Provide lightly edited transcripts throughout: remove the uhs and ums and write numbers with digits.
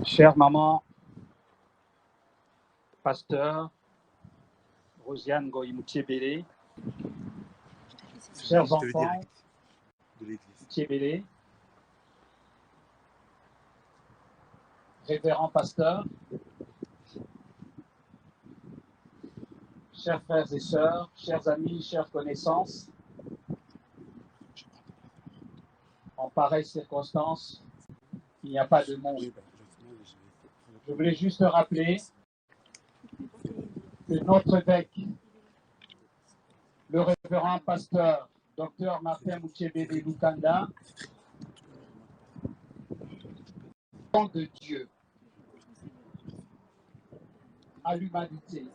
Chère maman, pasteur, Rosiane Goïmoutiébélé, chers enfants, Thiébélé, révérend pasteur, chers frères et sœurs, chers amis, chères connaissances, en pareille circonstance, il n'y a pas de monde. Je voulais juste rappeler que notre évêque, le révérend pasteur Dr Martin Moutiébélé Lukanda, nom de Dieu à l'humanité.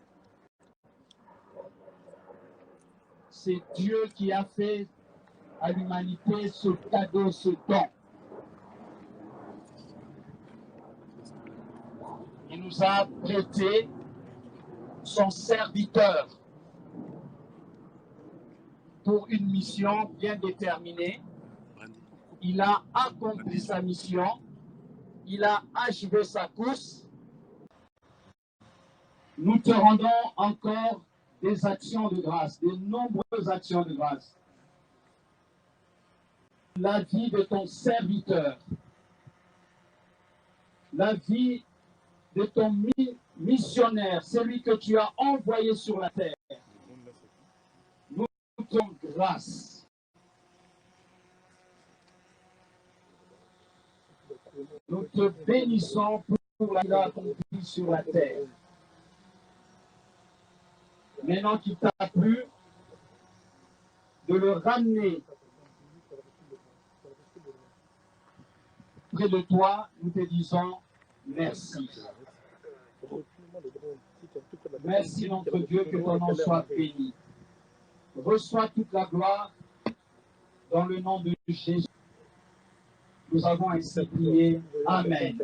C'est Dieu qui a fait à l'humanité ce cadeau, ce don. Il nous a prêté son serviteur pour une mission bien déterminée. Il a accompli sa mission, il a achevé sa course. Nous te rendons encore des actions de grâce, de nombreuses actions de grâce. La vie de ton serviteur, la vie de ton missionnaire, celui que tu as envoyé sur la terre. Nous te rendons grâce. Nous te bénissons pour la vie accomplie sur la terre. Maintenant qu'il t'a plu de le ramener près de toi, nous te disons merci. Merci notre Dieu, que ton nom soit béni. Reçois toute la gloire dans le nom de Jésus. Nous avons ainsi prié. Amen.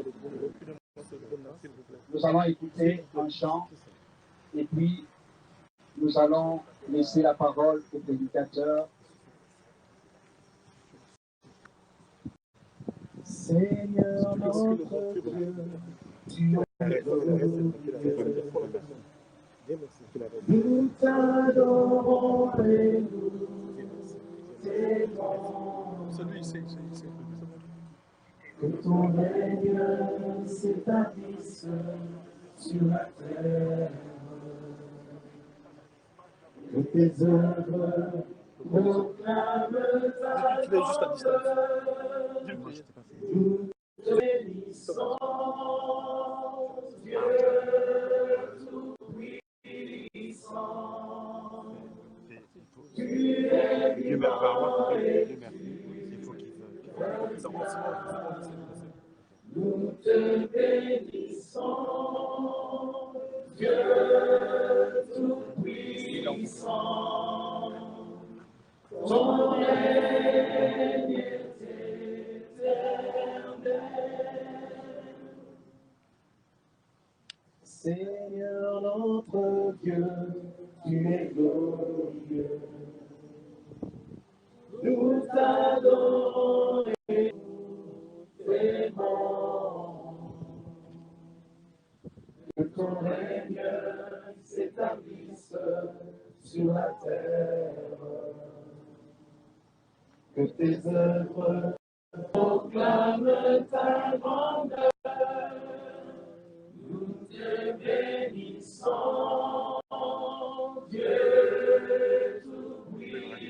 Nous allons écouter un chant et puis nous allons laisser la parole au prédicateur. Seigneur notre Dieu, tu es glorieux. Nous t'adorons et nous t'aimons. Que ton règne s'établisse sur la terre. Que tes œuvres proclament ta grandeur. Nous te bénissons, Dieu tout-puissant. Tu es vivant et nous te bénissons, Dieu tout-puissant. Ton règne est éternel. Seigneur notre Dieu, tu es glorieux. Nous t'adorons et nous t'aimons. Que ton règne s'établisse sur la terre. Que tes œuvres proclament ta grandeur. Nous te bénissons, Dieu tout-puissant.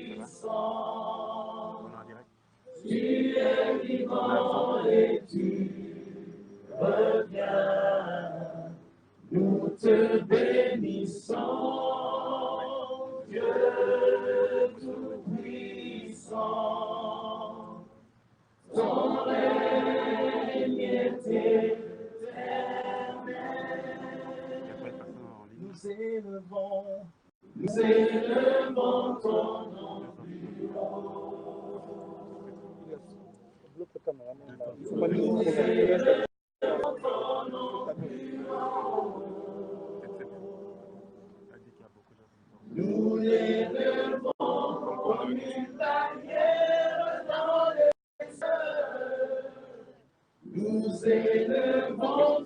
Tu es vivant et tu reviens. Nous te bénissons, Dieu tout-puissant. Ton règne est éternel. Nous élevons ton nom plus haut. Nous élevons ton nom plus haut. Nous l'élevons comme une bannière dans les cieux. Nous élevons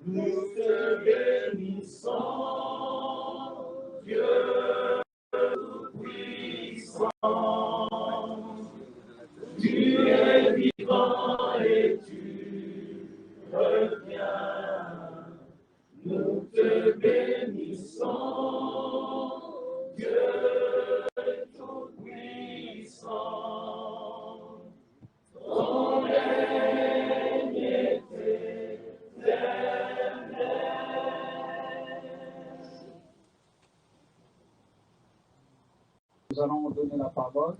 Nous te bénissons, Dieu tout-puissant. Tu es vivant et tu reviens. Nous te bénissons, Dieu tout-puissant. Ton règne est éternel. Nous allons donner la parole.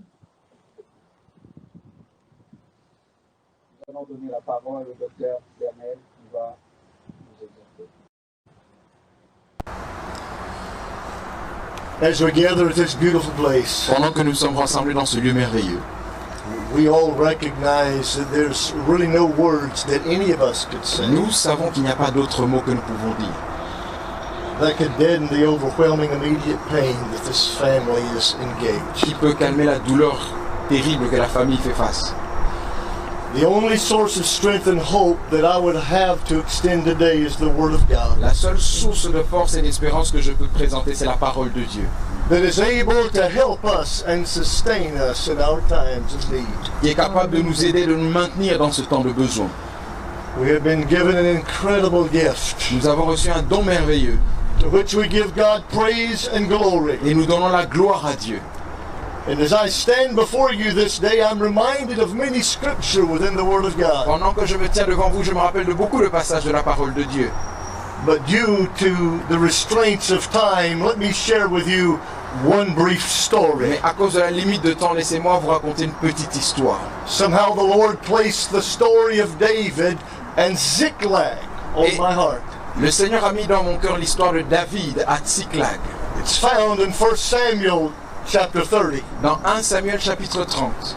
Nous allons donner la parole au docteur Bernel qui va nous exhorter. As we gather at this beautiful place, Pendant que nous sommes rassemblés dans ce lieu merveilleux, we all recognize that there's really no words that any of us could say nous savons qu'il n'y a pas d'autres mots que nous pouvons dire that could deaden the overwhelming immediate pain that this family is engaged. qui peut calmer la douleur terrible que la famille fait face. The only source of strength and hope that I would have to extend today is the Word of God, La seule source de force et d'espérance que je peux te présenter, c'est la parole de Dieu, that is able to help us and sustain us in our times of need. qui est capable de nous aider, de nous maintenir dans ce temps de besoin. We have been given an incredible gift, Nous avons reçu un don merveilleux to which we give God praise and glory. et nous donnons la gloire à Dieu. And as I stand before you this day, I'm reminded of many scripture within the Word of God. Pendant que je me tiens devant vous, je me rappelle de beaucoup de passages de la parole de Dieu. But due to the restraints of time, let me share with you one brief story. Mais à cause de la limite de temps, laissez-moi vous raconter une petite histoire. Somehow the Lord placed the story of David and Ziklag on Et- my heart. Le Seigneur a mis dans mon cœur l'histoire de David à Tsiklag, It's found in 1 Samuel chapter 30. dans 1 Samuel chapitre 30.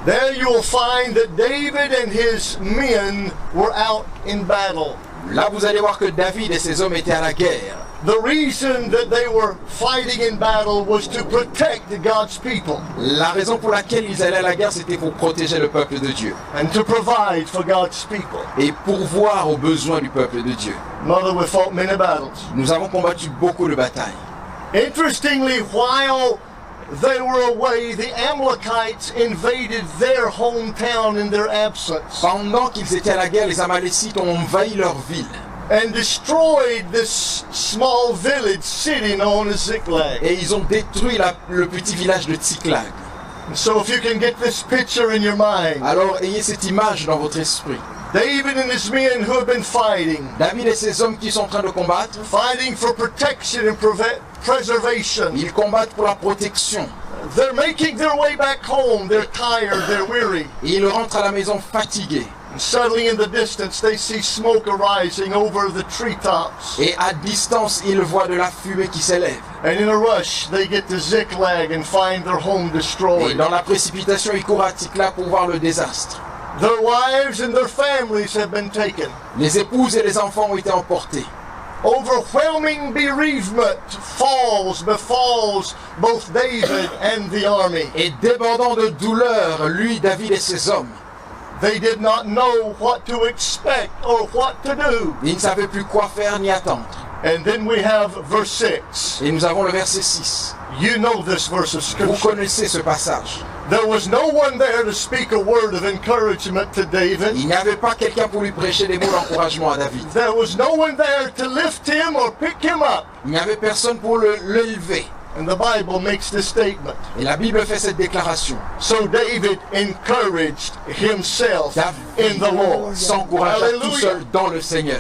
There you will find that David and his men were out in battle. Là, vous allez voir que David et ses hommes étaient à la guerre. The reason that they were fighting in battle was to protect God's people La raison pour laquelle ils allaient à la guerre, c'était pour protéger le peuple de Dieu and to provide for God's people. et pourvoir aux besoins du peuple de Dieu. Mother, we fought many battles. Nous avons combattu beaucoup de batailles. Interestingly, while they were away, the Amalekites invaded their hometown in their absence Pendant qu'ils étaient à la guerre, les Amalécites ont envahi leur ville and destroyed this small village city known as Ziklag. et ils ont détruit le petit village de Tsiklag. And so if you can get this picture in your mind, Alors ayez cette image dans votre esprit. David and his men who have been fighting David et ses hommes qui sont en train de combattre, for protection and preservation. ils combattent pour la protection. They're making their way back home. They're tired, they're weary. Et ils rentrent à la maison fatigués. And suddenly in the distance they see smoke arising over the treetops. Et à distance, ils voient de la fumée qui s'élève. And in a rush they get to Ziklag and find their home Et destroyed. dans la précipitation, ils courent à Tsiklag pour voir le désastre. Their wives and their families have been taken. Les épouses et les enfants ont été emportés. Overwhelming bereavement befalls both David and the army. Et débordant de douleur, lui, David et ses hommes, They did not know what to expect or what to do. ils ne savaient plus quoi faire ni attendre. And then we have verse 6. Et nous avons le verset 6. You know this verse of Vous scripture. connaissez ce passage. There was no one there to speak a word of encouragement to David. Il n'y avait pas quelqu'un pour lui prêcher des mots d'encouragement à David. There was no one there to lift him or pick him up. Il n'y avait personne pour le lever. And the Bible makes this statement. Et la Bible fait cette déclaration. So David encouraged himself in the Lord. S'encouragea tout Hallelujah. seul dans le Seigneur.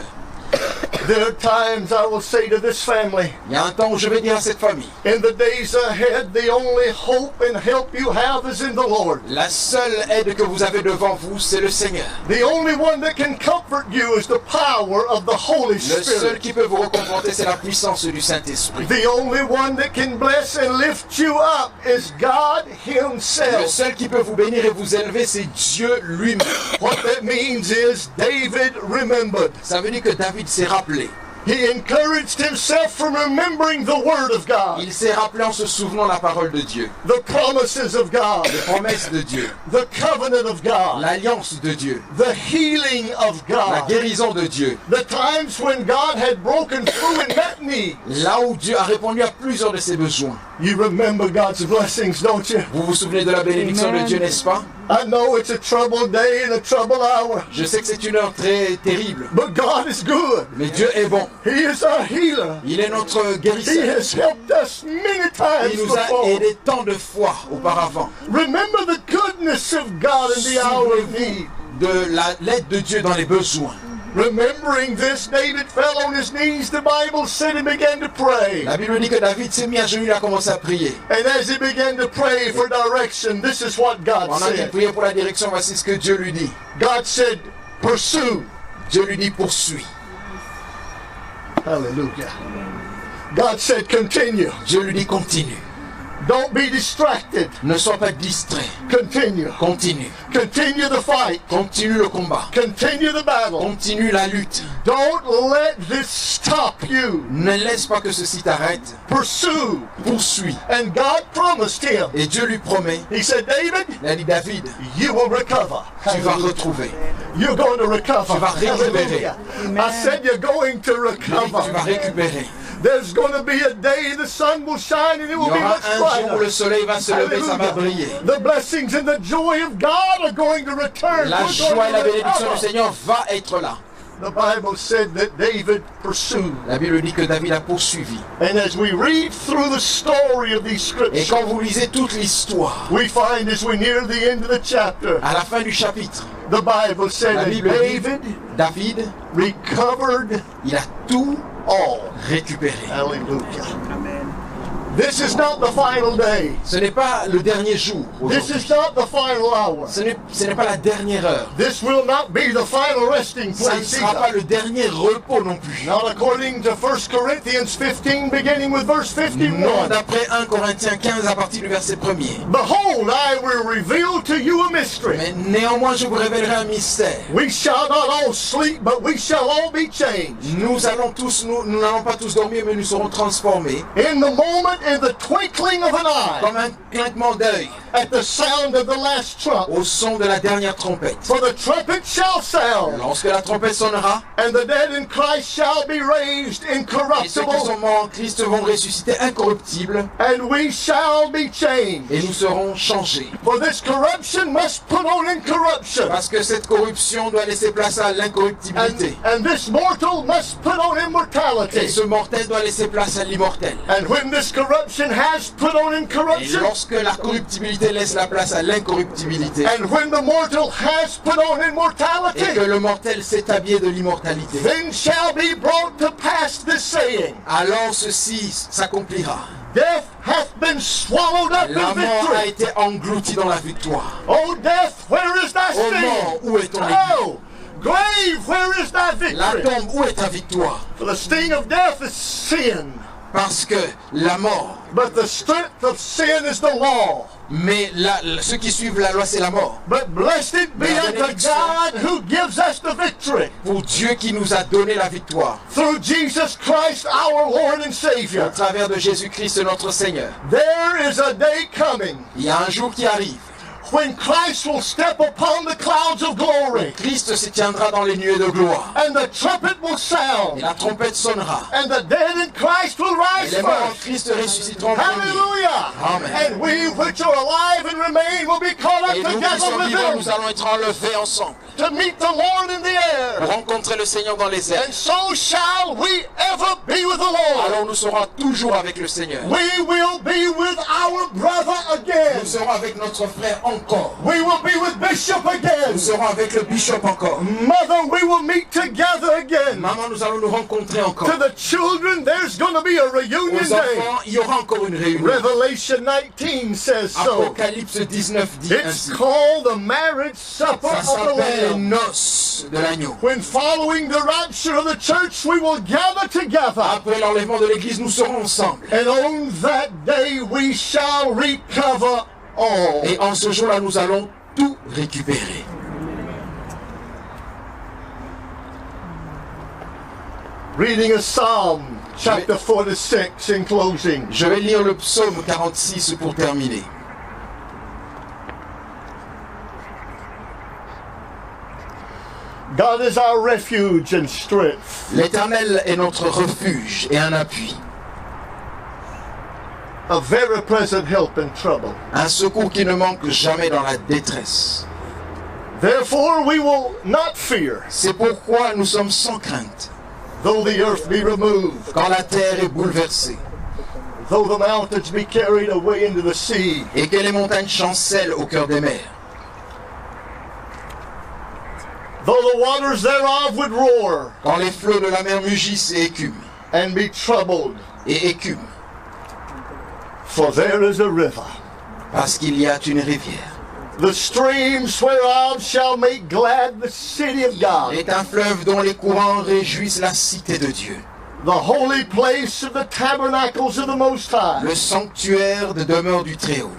There are times I will say to this family, Il y a un temps où je vais dire à cette famille, in the days ahead, the only hope and help you have is in the Lord. la seule aide que vous avez devant vous, c'est le Seigneur. The only one that can comfort you is the power of the Holy Le seul Spirit. qui peut vous réconforter, c'est la puissance du Saint-Esprit. The only one that can bless and lift you up is God Le Himself. seul qui peut vous bénir et vous élever, c'est Dieu lui-même. What that means is David remembered. Ça veut dire que David s'est rappelé. He encouraged himself from remembering the Word of God, Il s'est rappelé en se souvenant la parole de Dieu, the promises of God, les promesses de Dieu, the covenant of God, l'alliance de Dieu, the healing of la God, guérison de Dieu. the times when God had broken through and met me. Là où Dieu a répondu à plusieurs de ses besoins. You remember God's blessings, don't you? Vous vous souvenez de la bénédiction de Dieu, n'est-ce pas? I know it's a troubled day and a troubled hour, Je sais que c'est une heure très terrible, but God is good. mais Dieu est bon. He is our healer. Il est notre He guérisseur. has helped us many times Il nous a before. aidés tant de fois auparavant. Remember the goodness of God in the hour of need. De l'aide de Dieu dans les besoins. Remembering this, David fell on his knees, the Bible said, and began to pray. La Bible dit que David s'est mis à genoux, il a commencé à prier. And as he began to pray for direction, this is what God Pendant qu'il said. priait pour la direction, voici ce que Dieu lui dit. God said, pursue. Dieu lui dit poursuis. Hallelujah. God said, continue. Dieu lui dit continue. Don't be distracted. Ne sois pas distrait. Continue. Continue. Continue the fight. Continue le combat. Continue the battle. Continue la lutte. Don't let this stop you. Ne laisse pas que ceci t'arrête. Pursue. Poursuis. And God promised him. Et Dieu lui promet. He said, David, Il a dit David, you will recover. tu vas retrouver. You're going to recover. Tu vas récupérer. Hallelujah. I said you're going to Tu vas recover. récupérer. There's going to be a day the sun will shine and it Il will y be aura much un jour où brighter. le soleil va se lever, ça va briller. The blessings and the joy of God are going to return. La We're joie going et la to bénédiction du recover. Seigneur va être là. The Bible said that David pursued. La Bible dit que David a poursuivi. And as we read through the story of these Et scriptures, quand vous lisez toute l'histoire, we find as we near the end of the chapter, à la fin du chapitre, the Bible said la that Bible dit, David David, recovered il a tout all. récupéré. Hallelujah. This is not the final day. Ce n'est pas le dernier jour This aujourd'hui. is not the final hour. Ce n'est pas la dernière heure. This will not be the final resting Ça ne place sera pas either. le dernier repos non plus. Not according to 1 Corinthians 15, beginning with verse Non, 51. d'après 1 Corinthiens 15 à partir du verset 1er. Behold, I will reveal to you a mystery. Mais néanmoins, je vous révélerai un mystère. We shall not all sleep, but we shall all be changed. Nous n'allons pas tous dormir, mais nous serons transformés In the moment, in the twinkling of an eye, comme un clinquement d'œil at the sound of the last trump. au son de la dernière trompette. For the trumpet shall sound, Lorsque la trompette sonnera, and the dead in Christ shall be raised et ceux qui sont incorruptible, morts en Christ vont ressusciter incorruptibles, and we shall be changed. et nous serons changés. For this corruption must put on incorruption, Parce que cette corruption doit laisser place à l'incorruptibilité. and this mortal must put on Et immortality. ce mortel doit laisser place à l'immortel. And when this corruption has put on Et incorruption, lorsque la corruptibilité laisse la place à l'incorruptibilité, and when the mortal has put on et que immortality, le mortel s'est habillé de l'immortalité, then shall be brought to pass this saying, alors ceci s'accomplira. Death hath been swallowed up La in mort a victory. été engloutie dans la victoire. Oh death, where is thy Ô mort, sting? où est ton épée? Oh, grave, where is thy La victory? tombe, où est ta victoire? For the sting of death is sin, Parce que la mort, but the strength of sin is the law. mais ceux qui suivent la loi, c'est la mort. But blessed be La unto bénédiction. God who gives us the victory Pour Dieu qui nous a donné la victoire, through Jesus Christ our Lord and au Savior. travers de Jésus-Christ notre Seigneur. There is a day coming Il y a un jour qui arrive, when Christ will step upon the clouds of glory, Christ se tiendra dans les nuées de gloire, and the trumpet will et sound, la trompette sonnera, and the dead in Christ will et rise les morts en first. Christ ressusciteront en premier. Hallelujah! Amen. And we which are alive and remain will be caught up Et nous qui together sommes with vivants, nous them allons être enlevés ensemble to meet the Lord in the pour air. rencontrer le Seigneur dans les airs. And so shall we ever be with the Lord. Alors nous serons toujours avec le Seigneur. We will be with our brother again. Nous serons avec notre frère encore. We will be with Bishop again. Nous serons avec le bishop encore. Mother, we will meet together again. Maman, nous allons nous rencontrer encore. To the children, there's going to be a reunion Aux day. enfants, il y aura encore une réunion. Revelation 19 says so. Apocalypse 19 dit It's ainsi. called the marriage supper Ça of the s'appelle Lamb. noces de l'agneau. When following the rapture of the church, we will gather together. Après l'enlèvement de l'église, nous serons ensemble. And on that day, we shall recover all. Et en ce jour-là, nous allons tout récupérer. Reading a Psalm, chapter 46 in closing. Je vais lire le psaume 46 pour terminer. God is our refuge and strength, L'Éternel est notre refuge et un appui, a very present help in trouble. un secours qui ne manque jamais dans la détresse. Therefore we will not fear, C'est pourquoi nous sommes sans crainte. though the earth be removed, Quand la terre est bouleversée though the mountains be carried away into the sea, et que les montagnes chancellent au cœur des mers, though the waters thereof would roar quand les flots de la mer mugissent et écument, and be troubled, for there is a river, parce qu'il y a une rivière. the streams whereof shall make glad the city of God, est un fleuve dont les courants réjouissent la cité de Dieu, the holy place of the tabernacles of the Most High. le sanctuaire de demeure du Très-Haut.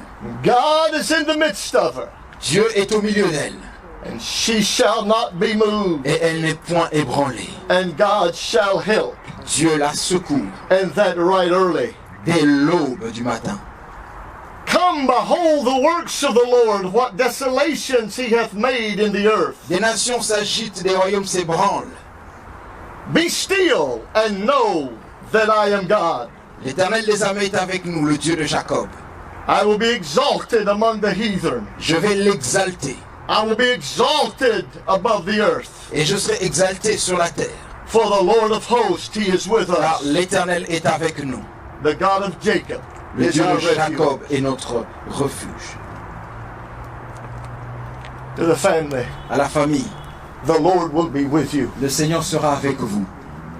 God is in the midst of her, Dieu est au milieu d'elle, and she shall not be moved, et elle n'est point ébranlée. and God shall help, Dieu la secoue and that right early. dès l'aube du matin. Come, behold the works of the Lord, what desolations he hath made in the earth. Des nations s'agitent, des royaumes s'ébranlent. Be still and know that I am God. L'Éternel des armées est avec nous, le Dieu de Jacob. I will be exalted among the heathen. Je vais l'exalter, I will be exalted above the earth. et je serai exalté sur la terre, For the Lord of hosts, he is with car us. l'Éternel est avec nous. The God of Jacob Le is Dieu our de Jacob refuge. est notre refuge. To the family, À la famille, the Lord will be with you. le Seigneur sera avec vous.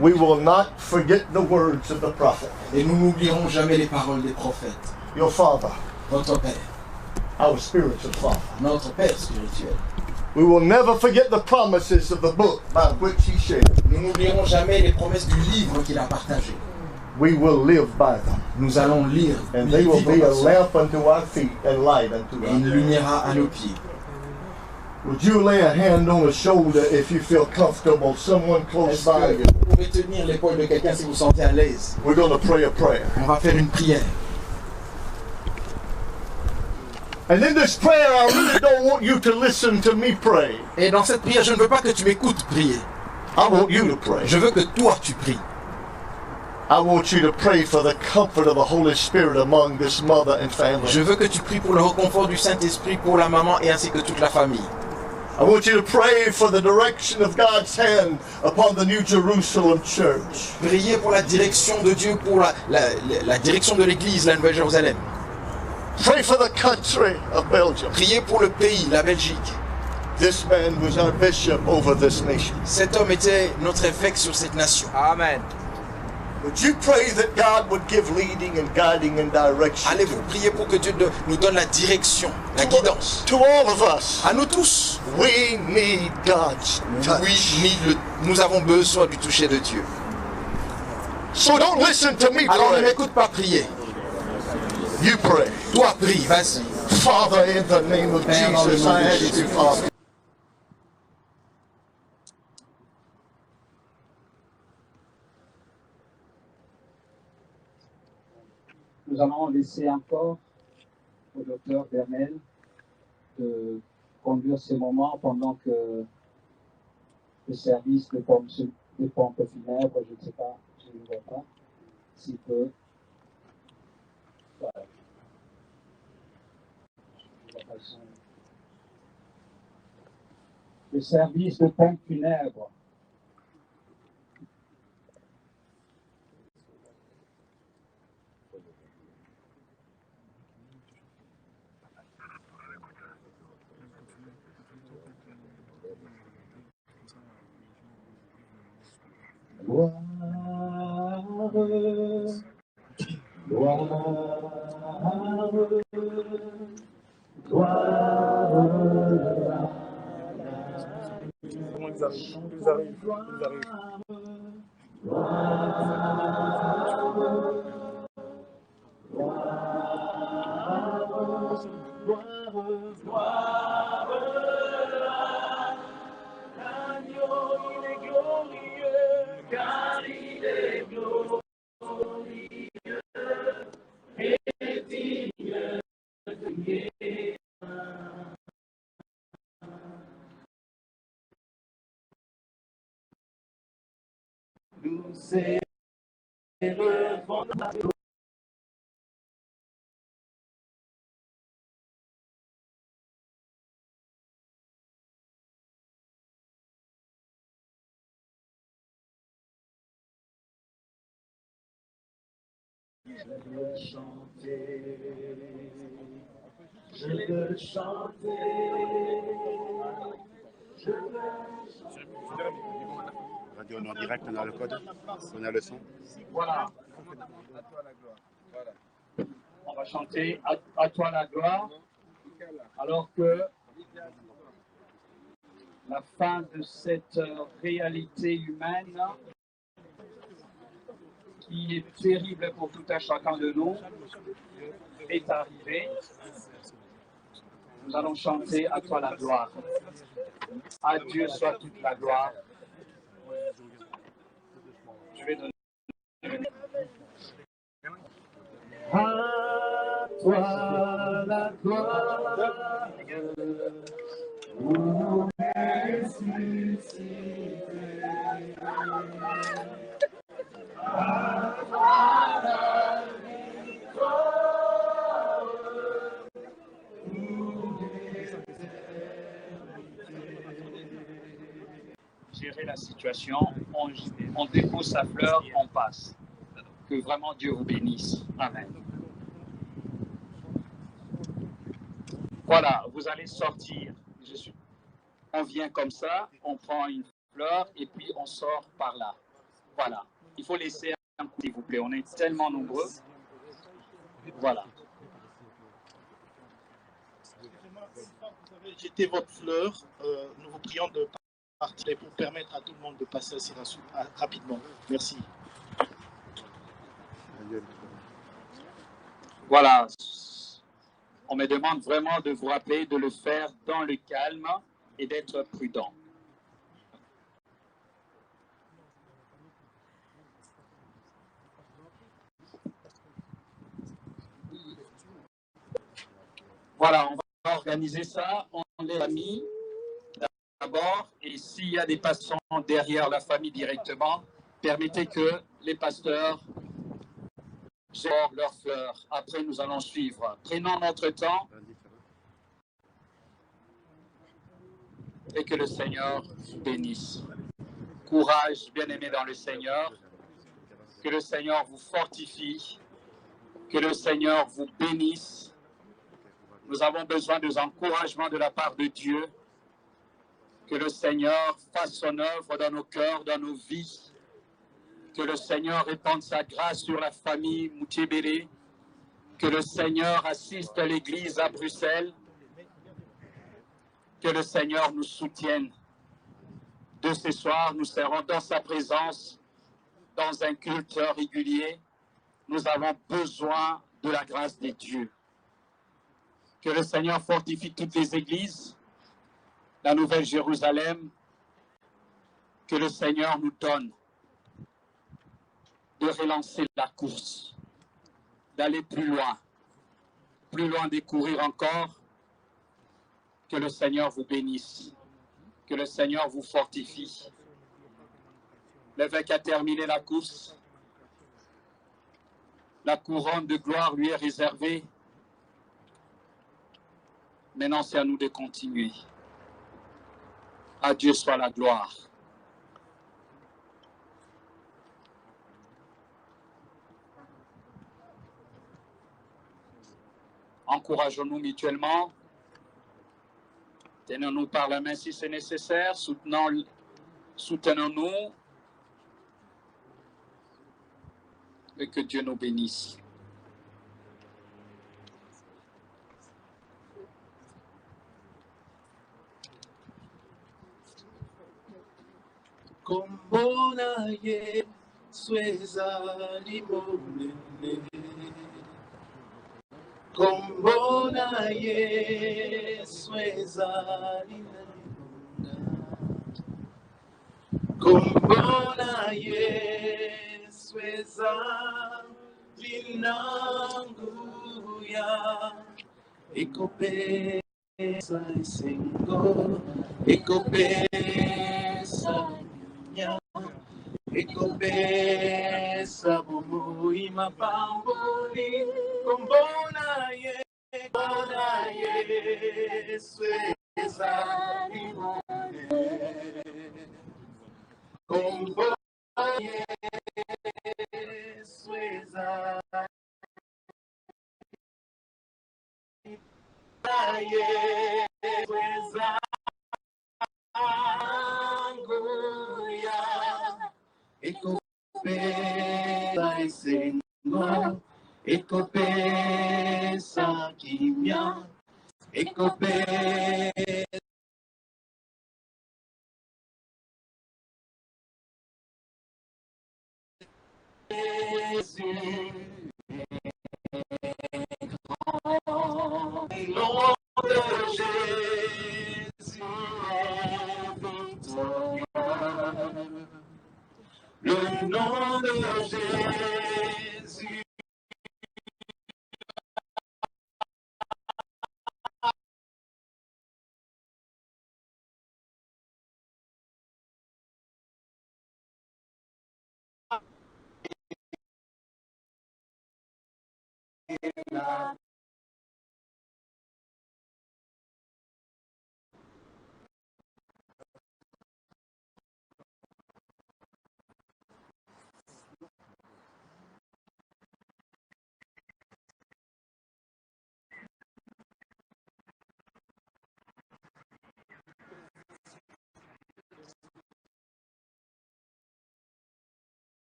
We will not forget the words of the prophet. Et nous n'oublierons jamais les paroles des prophètes. Your father, Notre Père, our spiritual father. notre Père spirituel. We will never forget the promises of the book by which he shared. Nous n'oublierons jamais les promesses du livre qu'il a partagé. We will live by them. Nous allons lire, And they will vivre be a par ça. lamp unto our feet and light unto Et our une path. lumière à nos pieds. Would you lay a hand on the shoulder if you feel comfortable? Someone close Est-ce by que you. vous pouvez tenir l'épaule de quelqu'un si vous vous sentez à l'aise? We're going to pray a prayer. On va faire une prière. And in this prayer, I really don't want you to listen to me pray. Et dans cette prière, je ne veux pas que tu m'écoutes prier. I want you to pray. Je veux que toi, tu pries. I want you to pray for the comfort of the Holy Spirit among this mother and family. Je veux que tu pries pour le réconfort du Saint-Esprit pour la maman et ainsi que toute la famille. I want you to pray for the direction of God's hand upon the New Jerusalem church. Priez pour la direction de Dieu, pour la direction de l'Église, la Nouvelle-Jérusalem. Pray for the country of Belgium. Priez pour le pays, la Belgique. This man was our bishop over this nation. Cet homme était notre évêque sur cette nation. Amen. Would you pray that God would give leading and guiding and direction Allez-vous prier pour que Dieu nous donne la direction, la guidance. to all of us? À nous tous. We need God's touch. Oui, nous avons besoin du toucher de Dieu. So don't listen to me Alors ne pray. m'écoute pas prier. You pray. Toi, prie, vas-y. Father, in the name of Père, dans le Jesus, nom I de ask Jésus. you, Father. Nous allons laisser encore au docteur Bernel de conduire ces moments pendant que le service de pompes funèbres, je ne sais pas, je ne vois pas, s'il peut. Voilà. Je vois pas le son. Le service de pompes funèbres. Gloire, gloire, gloire. Comment ils arrivent. L'agneau, il est glorieux, car il nous élevons la gloire. Je veux chanter, je veux chanter, je veux chanter. Radio, on est en direct, on a le code, on a le son. Voilà. On va chanter à toi la gloire, alors que la fin de cette réalité humaine qui est terrible pour tout un chacun de nous est arrivée. Nous allons chanter à toi la gloire. À Dieu soit toute la gloire. Je vais donner. À toi la gloire. Ô ressuscité. À toi la victoire. Gérer la situation, on dépose sa fleur, on passe. Que vraiment Dieu vous bénisse. Amen. Voilà, vous allez sortir. On vient comme ça, on prend une fleur et puis on sort par là. Voilà. Il faut laisser un coup, s'il vous plaît. On est tellement nombreux. Voilà. Vous avez jeté votre fleur. Nous vous prions de partir pour permettre à tout le monde de passer assez rapidement. Merci. Voilà. On me demande vraiment de vous rappeler de le faire dans le calme et d'être prudent. Voilà, on va organiser ça. On les a mis d'abord. Et s'il y a des passants derrière la famille directement, permettez que les pasteurs gèrent leurs fleurs. Après, nous allons suivre. Prenons notre temps et que le Seigneur vous bénisse. Courage, bien-aimés dans le Seigneur. Que le Seigneur vous fortifie. Que le Seigneur vous bénisse. Nous avons besoin des encouragements de la part de Dieu. Que le Seigneur fasse son œuvre dans nos cœurs, dans nos vies. Que le Seigneur répande sa grâce sur la famille Moutébélé. Que le Seigneur assiste l'Église à Bruxelles. Que le Seigneur nous soutienne. De ce soir, nous serons dans sa présence, dans un culte régulier. Nous avons besoin de la grâce de Dieu. Que le Seigneur fortifie toutes les églises, la Nouvelle Jérusalem. Que le Seigneur nous donne de relancer la course, d'aller plus loin de courir encore. Que le Seigneur vous bénisse, que le Seigneur vous fortifie. L'évêque a terminé la course. La couronne de gloire lui est réservée. Maintenant, c'est à nous de continuer. À Dieu soit la gloire. Encourageons-nous mutuellement. Tenons-nous par la main si c'est nécessaire. Soutenons-nous. Et que Dieu nous bénisse. Kombona Yesu ezali monene. Kombona Yesu ezali monene. Kombona Yesu ezali nanguya. Ekopesa esengo, ekopesa Ekopesa bumu imapambuli kumbona ye sweza limone kumbona ye sweza sweza anguya ekopesa esengo ekopesa kimya ekopesa nom de Jésus est victorieux. Le nom de Jésus.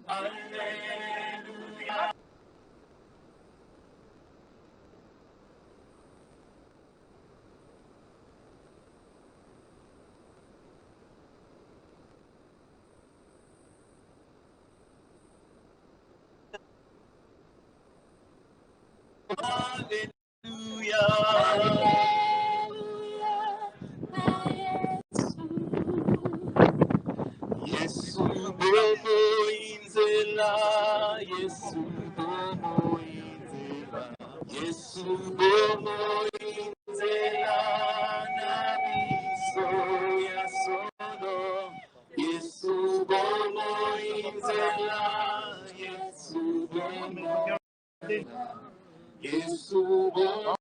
Alléluia, Alléluia. Yesu bomo inzela, Yesu bomo inzela, Yesu bomo inzela, nabiso ya sono, Yesu bomo inzela, Yesu bomo, Yesu bomo.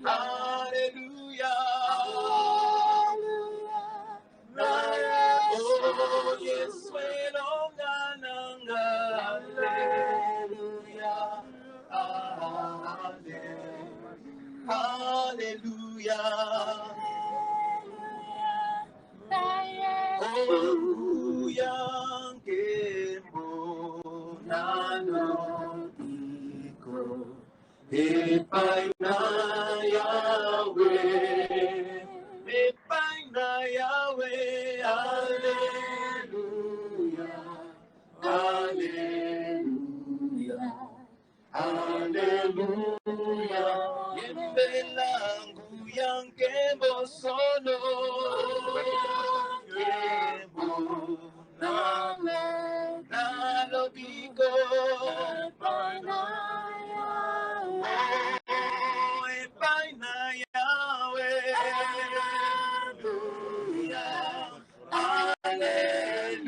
Alléluia. Oh, Yesu elongananga. Alléluia. Alléluia. Oh, yankembo nano iko epai na Yahweh, epai na Yahweh. Alleluia, Alleluia, Alleluia. Yembe langu yankembo sono. Nalobigo epaina Yahweh. Alleluia, Alleluia,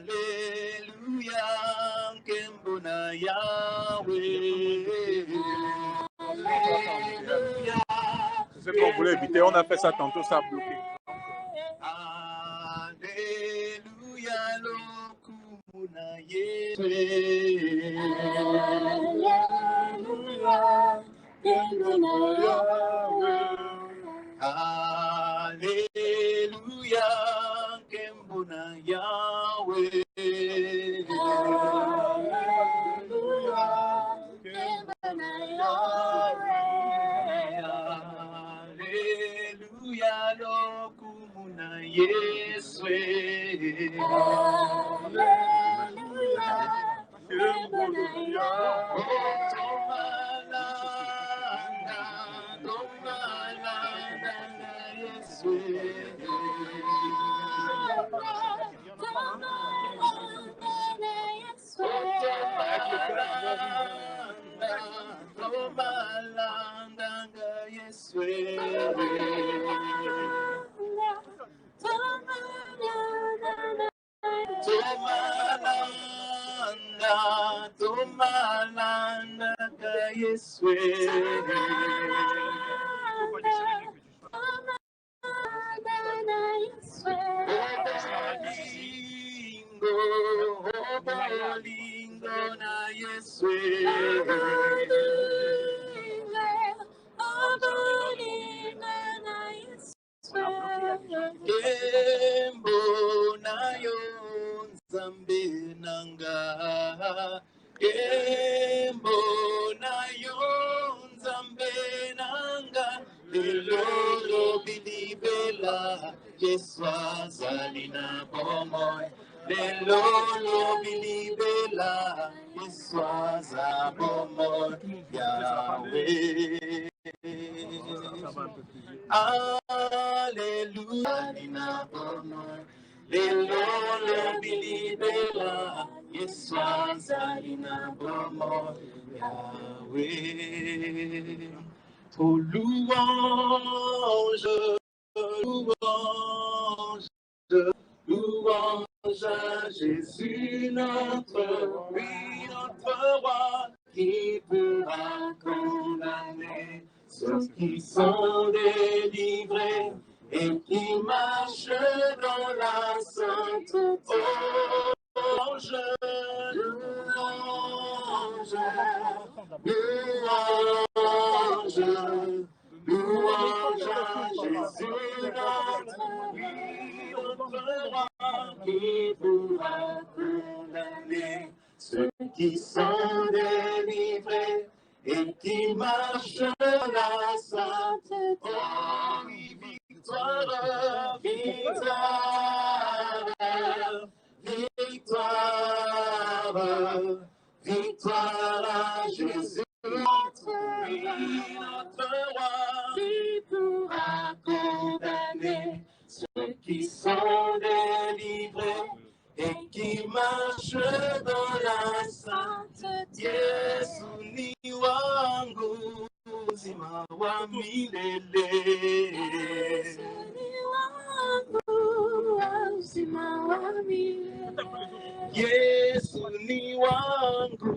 Alleluia, Kembona Yahweh. C'est ce qu'on voulait éviter, on a fait ça tantôt, ça a bloqué. Alléluia, Lokuna Yahweh. Alléluia, Kembona Yahweh. Yesu. Oh, louange, louange, louange à Jésus notre roi, qui pourra condamner ceux qui sont délivrés et qui marchent dans la sainteté. Louange, louange, louange, louange à Jésus notre roi, qui pourra condamner ceux qui sont délivrés et qui marchent dans la sainteté. Oh, victoire, victoire, victoire, victoire à Jésus, notre roi, qui pourra condamner ceux qui sont délivrés et qui marchent dans la sainteté. Yesu ni wangu, uzima wa milele. Yesu ni wangu, uzima wa milele. Yesu ni wangu,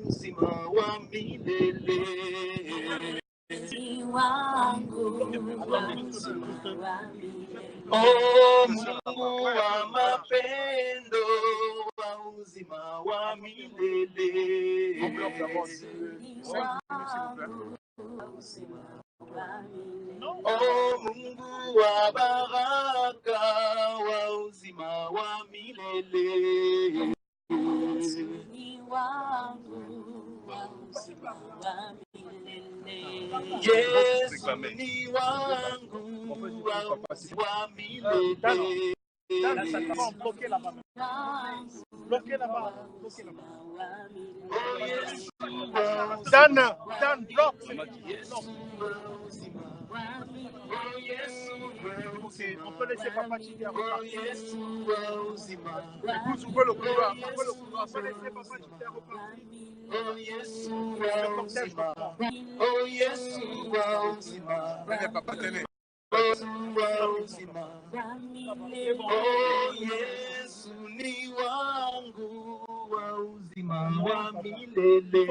uzima wa milele. Ni wangu, uzima wa milele. Oh, Mungu wa mapendo, wa uzima wa milele. Oh, Mungu wa baraka, wa uzima wa milele. Yesu ni wangu, wa uzima wa milele. Bloquez là-bas. Bloquez là-bas. Dan, bloque. On peut laisser Papa Chidi repartir. Écoute, ouvrez le couloir. On peut laisser Papa Chidi repartir. Le cortège reprend. Venez, Papa, tenez. Yesu ni wangu, wa uzima wa milele.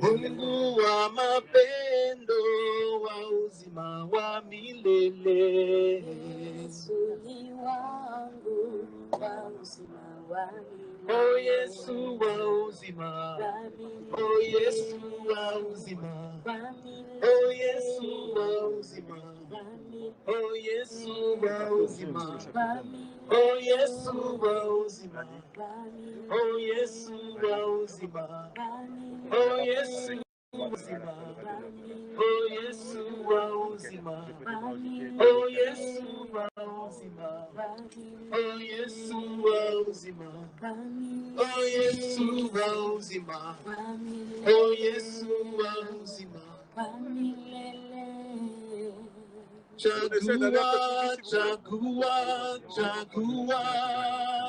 Mungu wa mapendo, wa uzima wa milele. Yesu ni wangu, wa uzima wa milele. Oh, Yesu wa uzima. Oh, Yesu wa uzima. Oh, Yesu wa uzima. Oh, Yesu wa uzima. Oh, Yesu wa uzima. Oh, Yesu wa uzima. Oh, Yesu uzima. Oh Yesu wa uzima. Oh Yesu wa uzima. Oh Yesu wa uzima. Oh Yesu wa uzima. Oh Yesu wa uzima. Chagua, chagua, chagua,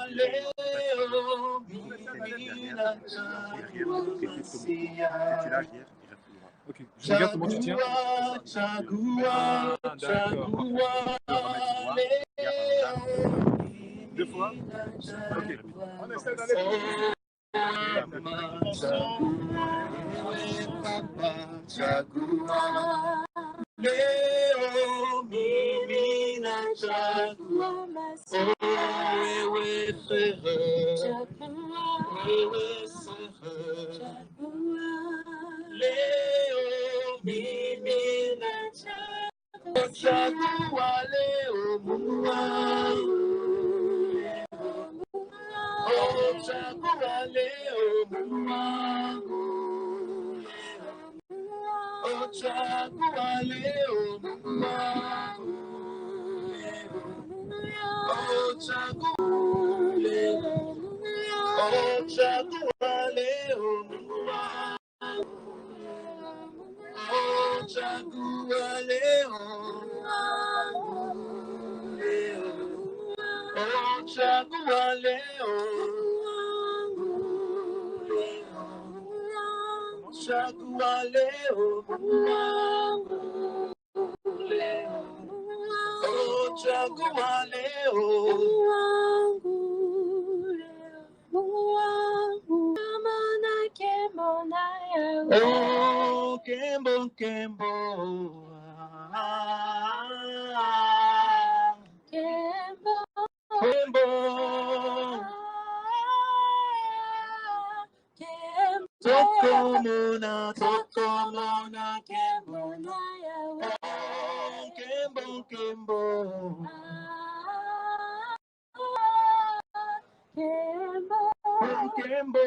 leo mina chagua Masia. Ok, je regarde comment tu tiens. Chagua, chagua, leo. 2 fois. Ok, on essaie d'aller plus vite. Chagua, leo mina chagua Masia. Wewe sehe, wewe sehe, leo mina chagua leo Mungu wangu. Oh, chagua leo Mungu wangu. Oh, chagua leo Mungu wangu. Oh, chagua leo. Oh, chagua leo Mungu wangu. Oh, chagua leo. Oh, chagua leo. Chagua leo Mungu wangu. Oh, chagua leo. Oh, Kembo, Kembo. Kembo. Tokomona, Tokomona, Kembo. Oh, Kembo, Kembo. Kembo.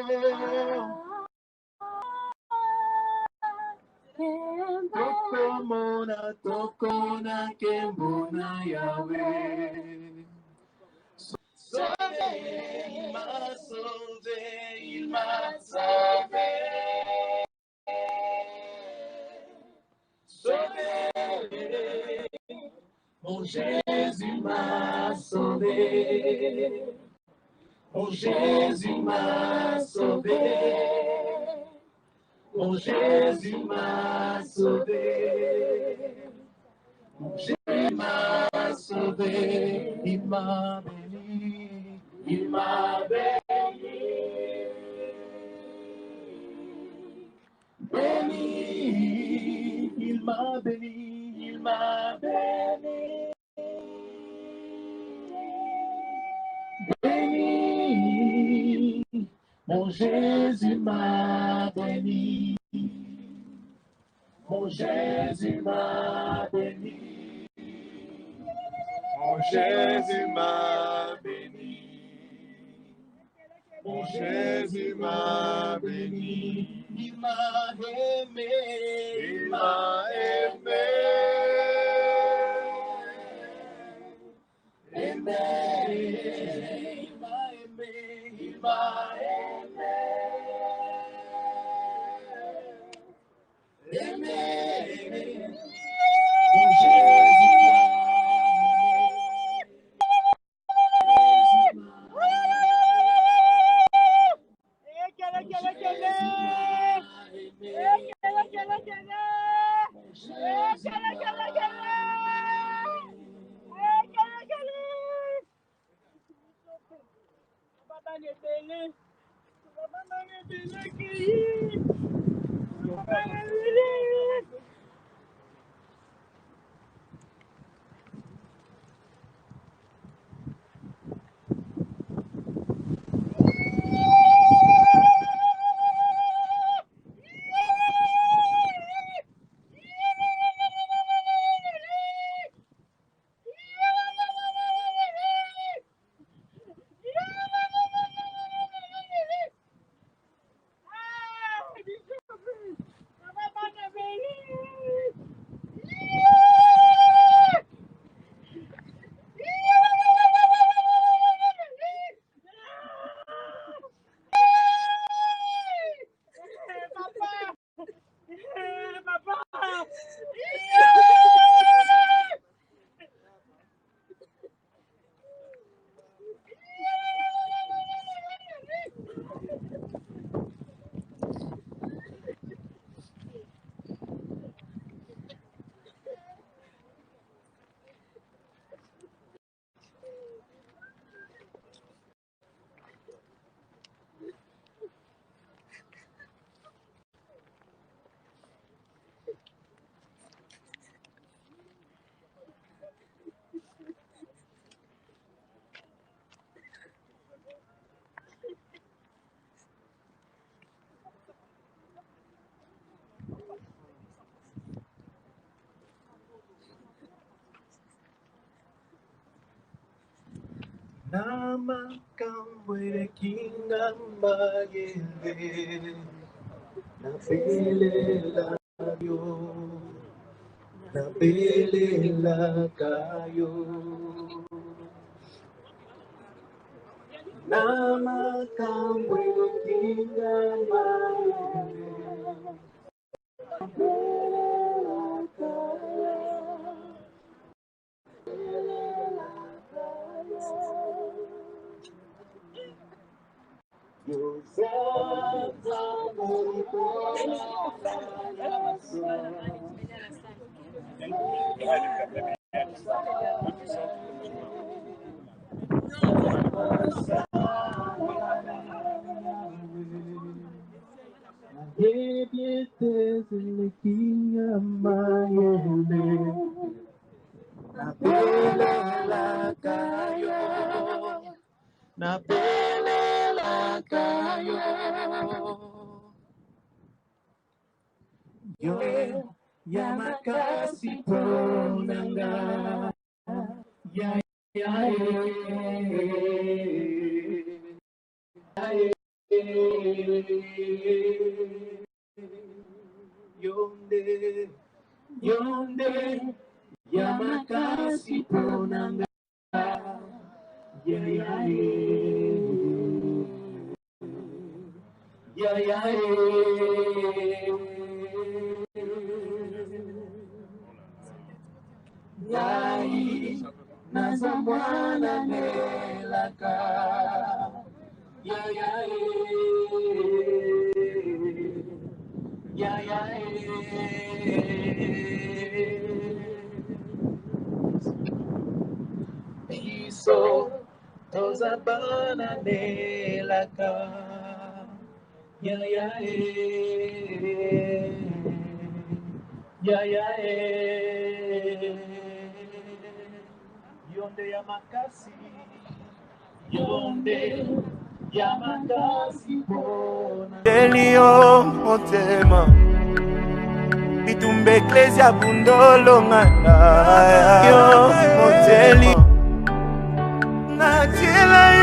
Tokomona, Tokomona, Kembo na Yahweh. Sauvé, il m'a sauvé, il m'a sauvé. Sauvé, mon Jésus m'a sauvé. Mon Jésus m'a sauvé. Mon Jésus m'a sauvé. Mon Jésus m'a sauvé. Il m'a béni. Il m'a béni. Béni. Il m'a béni. Il m'a béni. Béni. Mon Jésus m'a béni. Mon Jésus m'a béni. Mon Jésus m'a béni. Mon Jésus m'a béni. Il m'a aimé. Il m'a aimé. Aimé. Il m'a aimé. Il m'a aimé. Aimé. Mon Jésus m'a Namakambwele kinga mayele nabelela yo nabelela kayo namakambwele kinga mayele nabelela kayo nabelela kayo yo yamakasi ponanga ya yonde yamakasi ponanga Yai nazamwana nelaka Piso tozabana nelaka Yonde yamakasi pona Elio motema Bitumbe eklesia bundolo ngana Yo moteli Najila